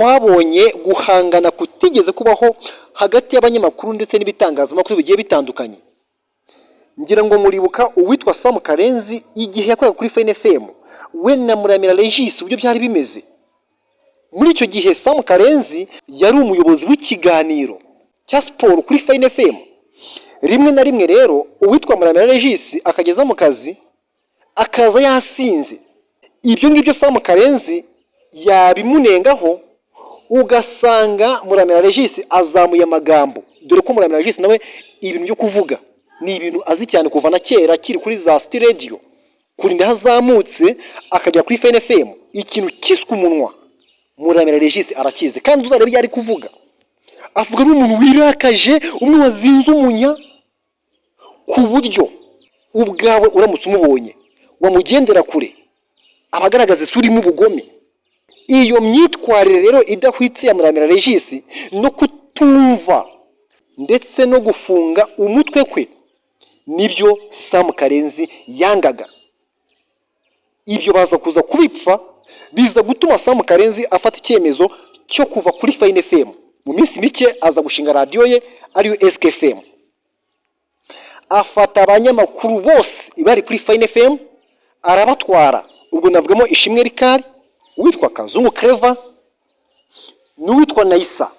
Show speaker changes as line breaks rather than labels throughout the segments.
twabonye guhangana kutigeze kubaho hagati y'abanyamakuru ndetse n'ibitangazamakuru bigiye bitandukanye. Ngira ngo muribuka uwitwa Sam Karenzi igihe yakoraga kuri Fine FM we na Muramira Regis uburyo byari bimeze. Muri icyo gihe Sam Karenzi yari umuyobozi w'ikiganiro cya siporo kuri Fine FM. Rimwe na rimwe rero uwitwa Muramira Regis akageza mu kazi akaza yasinze. Ibyo ngibyo Sam Karenzi yabimunengaho, ugasanga Muramira Regis azamuye amagambo, dore ko Muramira Regis nawe ibintu byo kuvuga ni ibintu azi cyane kuva na kera kiri kuri za City Radio, kurinda hazamutse akajya kuri Fine FM. Ikintu kiswe umunwa Muramira Regis arakize, kandi uzarebe yari kuvuga avuga n'umuntu wirakaje, umwe wazinze umunya, ku buryo ubwawe uramutse umubonye wamugendera kure abagaragaza isuri mu bugome. Iyo myitwarire rero idahwitse ya Muramira Regis no kutumva ndetse no gufunga umutwe kwe nibyo Sam Karenzi yangaga. Ibyo baza kuza kubipfa, biza gutuma Sam Karenzi afata icyemezo cyo kuva kuri Fine FM. Mu minsi mike aza gushinga radio ye ariyo SKFM. Afata abanyamakuru bose ibari kuri Fine FM arabatwara. Ubwo navugamo Ishimwe Rikari, uwitwa Kazungu Clever n'uwitwa Naisa,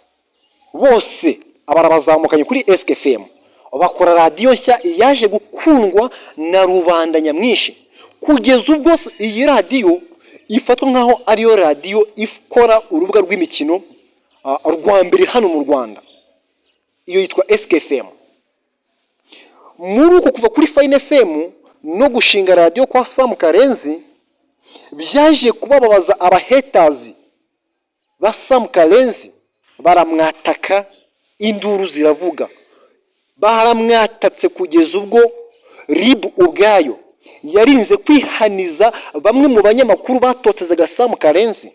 bose abarabazamukanye kuri SKFM. Bakora radio nshya yaje gukundwa na rubanda nyamwinshi, kugeza ubwo iyi radio ifatwa nkaho ariyo radio ikora urubuga rw'imikino rwa mbere hano mu Rwanda. Iyo yitwa SKFM. Muri uko kuva kuri Fine FM no gushinga radio kwa Sam Karenzi byaje kubababaza abahaters ba Sam Karenzi, baramwataka, induru ziravuga, baramwatatse kugeza ubwo RIB ubwayo yarinze kwihaniza bamwe mu banyamakuru batotezaga Sam Karenzi.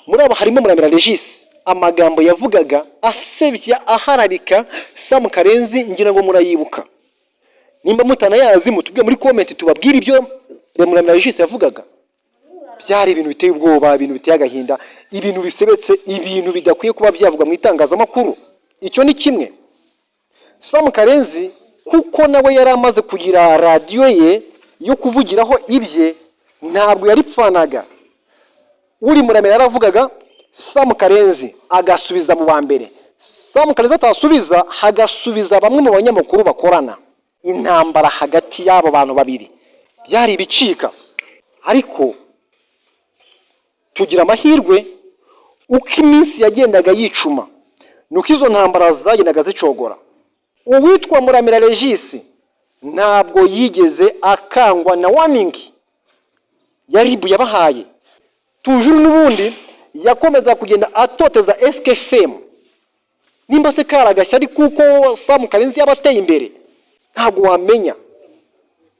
Muri abo harimo Muramira Regis, amagambo yavugaga asebya ahararika Sam Karenzi, ngira ngo murayibuka. Nimba mutanayazi mutubwe muri comment tubabwira ibyo Muramira Regis yavugaga. Byari ibintu biteye ubwoba, ibintu biteye agahinda, ibintu bisebetse, ibintu bidakwiye kuba byavuga mu itangazamakuru. Icyo ni kimwe. Sam Karenzi kuko nawe yari amaze kugira radio ye yo kuvugiraho ibye, ntabwo yari pfanaga. Uri Muramira yaravugaga, Sam Karenzi agasubiza mu bambere. Sam Karenzi atasubiza, hagasubiza bamwe mu banyamakuru bakorana. Intambara hagati y'abo bantu babiri byari ibicika. Ariko tugira amahirwe uko iminsi yagendaga yicuma, nuko izo ntambara zagendaga zicogora. Uwitwa Muramira Regis ntabwo yigeze akangwa na warning yari yabahaye. Tujuru n'ubundi yakomeza kugenda atoteza SKFM. Nimba se karagashya ari kuko Sam Karenzi yabateye imbere, ntabwo wamenya.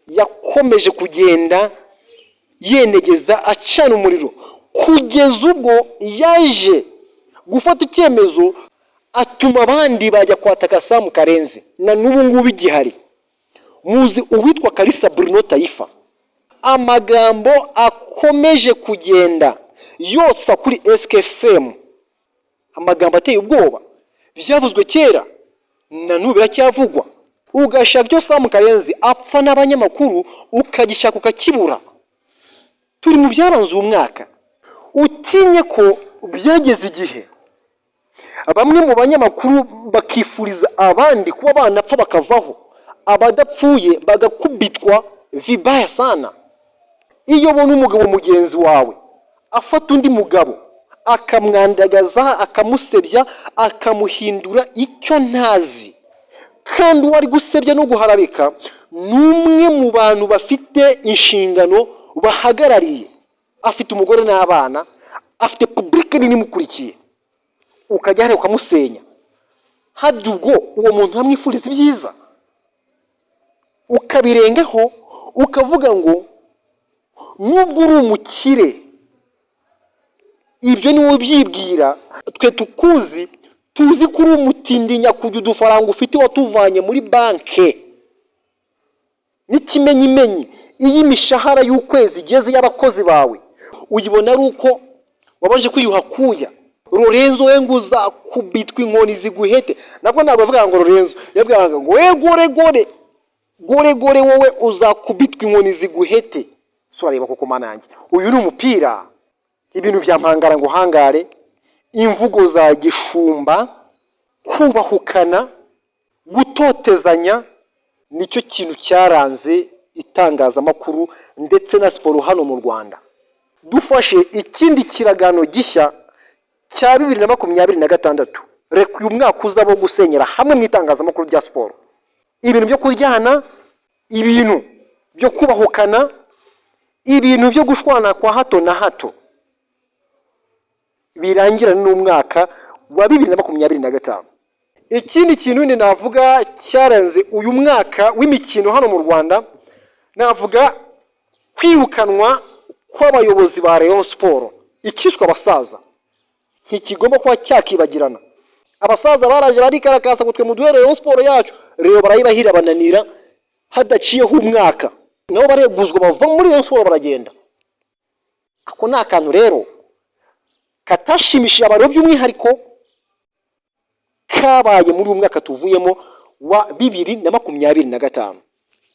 Yakomeje kugenda yenegeza acana umuriro, kugeza ubwo yaje gufata icyemezo atuma abandi bajya kwataka Sam Karenzi. Na n'ubu ngubu igihari. Muzi uwitwa Kalisa Bruno Taifa, amagambo akomeje kugenda yotsa kuri SKFM, amagambo ateye ubwoba, byavuzwe kera na n'ubu biracyavugwa. Ugashaka cyo Sam Karenzi apfa n'abanyamakuru ukagishaka ukakibura. Turi mu byaranze umwaka. Utinye ko byageze igihe bamwe mu banyamakuru bakifuriza abandi kuba banapfa bakavaho, abadapfuye bagakubitwa vibaya sana. Iyo bona umugabo mugenzi wawe afata undi mugabo akamwandagaza, akamusebya, akamuhindura icyo ntazi, kandi wari gusebya no guharabika n'umwe mu bantu bafite inshingano bahagarariye, afite umugore n'abana, afite public nini mukurikiye, ukajya hariya ukamusenya. Hadi ubwo uwo muntu hamwifuriza ibyiza, ukabirengaho ukavuga ngo nubwo uri umukire, ibyo niwe byibwira, twe tukuzi, tuzi kuri umutindinya kujya udufaranga ufite watuvanye muri banke. N'ikimenyimenyi iyi mishahara y'ukwezi igeze y'abakozi bawe uyibona ari uko wabanje kwiyuha kuya. Lorenzo we nguza kubitwa inkoni ziguhete. Nako ntabwo avuga ngo Lorenzo, yavuga ngo we gore wowe uzakubitwa inkoni ziguhete. So areba koko manange. Uyu ni umupira. Ibintu byampangara ngo hangare, imvugo za gishumba, kubahukana, gutotezanya, nicyo kintu cyaranze itangazamakuru ndetse na siporo hano mu Rwanda. Dufashe ikindi kiragano gishya cya 2026, reka uyu mwaka uzabo gusenyera hamwe mu itangazamakuru rya siporo. Ibintu byo kuryana, ibintu byo kubahukana, ibintu byo gushwana kwa hato na hato birangira n'umwaka wa 2025. Ikindi kintu ni navuga cyaranze uyu mwaka w'imikino hano mu Rwanda, navuga kwirukanwa kw'abayobozi ba Rayon Sport. Ikiswe abasaza ntikigomba kuba cyakibagirana. Abasaza baraje barikarakasa gutwe mu duhere Rayon Sport yacu, rero barayibahira bananira hadaciyeho umwaka, nabo bareguzwa bava muri Rayon Sport baragenda. Ako ni akantu rero katashimishije abantu by'umwihariko kabaye muri uyu mwaka tuvuyemo wa 2025.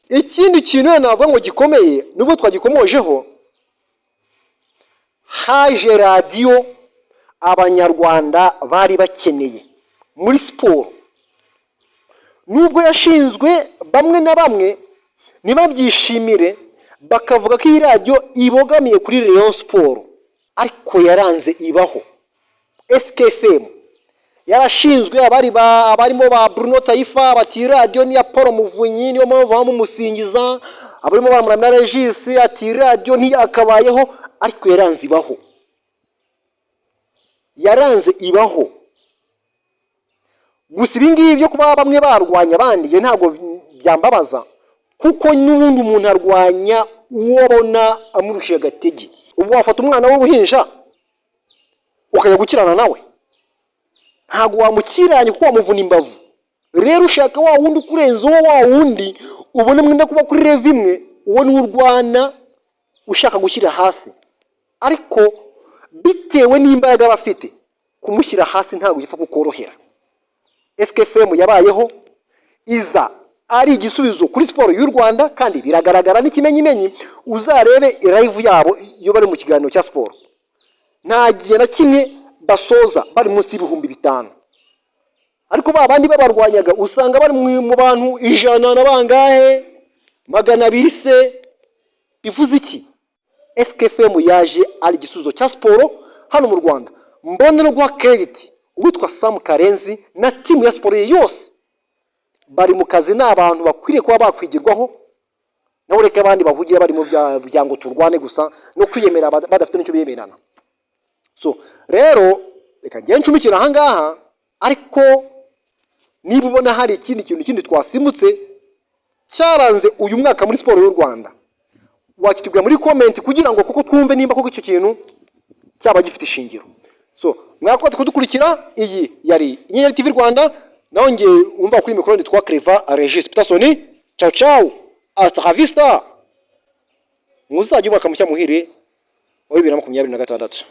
Ikindi kintu navuga ngo gikomeye nubwo twagikomojeho, haje radio abanyarwanda bari bakeneye muri siporo. Nubwo yashinzwe bamwe na bamwe nibabyishimire bakavuga ko iyi radio ibogamiye kuri Rayon Sport, ariko yaranze ibaho. SKFM yarashinzwe abarimo ba Bruno Taifa bati radio ni ya Paul Muvunyi niyo mpamvu bamusingiza, abarimo bamuramya Regis ati radio ntiyakabayeho, ariko yaranze ibaho. Gusa ibingibi byo kuba bamwe barwanya abandi ntabwo byambabaza, kuko n'ubundi umuntu arwanya uwo abona amurusha gatege. Ubu wafata umwana w'ubuhinja ukajya gukirana nawe, ntabwo wamukiranye kuko wamuvuna imbavu. Rero ushaka wa wundi ukurenza wa wundi ubone mwenda kuba kuri level imwe, uwo ni urwana ushaka gushyira hasi. Ariko bitewe n'imbaraga bafite kumushyira hasi ntabwo gipfa kukorohera. SKFM yabayeho iza ari igisubizo kuri siporo y'u Rwanda, kandi biragaragara n'ikimenyimenyi. Uzarebe live yabo iyo bari mu kiganiro cya siporo, nta gihe na kimwe basoza bari munsi y'5,000. Ariko babandi babarwanyaga usanga bari mu bantu 100 na bangahe 200 se. Bivuze iki? SKFM yaje ari igisubizo cya siporo hano mu Rwanda. Mbona no guha credit uwitwa Sam Karenzi na timu ya siporo yose, bari mu kazi n'abantu bakwiriye kuba bakwigirwaho. Nawe reka abandi bavugiye bari mu byango turwane gusa no kwiyemera badafite n'icyo biyemerana. So rero reka ngiye ncumikira aha ngaha, ariko niba ubona hari ikindi twasimbutse cyaranze uyu mwaka muri siporo y'u Rwanda, wakitubwira muri comment kugira ngo koko twumve nimba koko icyo kintu cyaba gifite ishingiro. So mwakoze kudukurikira. Iyi yari Inyenyeri TV Rwanda, naho ngiye umva kuri mikoro nditwa Clever Regis Peterson. Ciao hasta la vista. Muzajye ubaka mushya muhire wa 2026.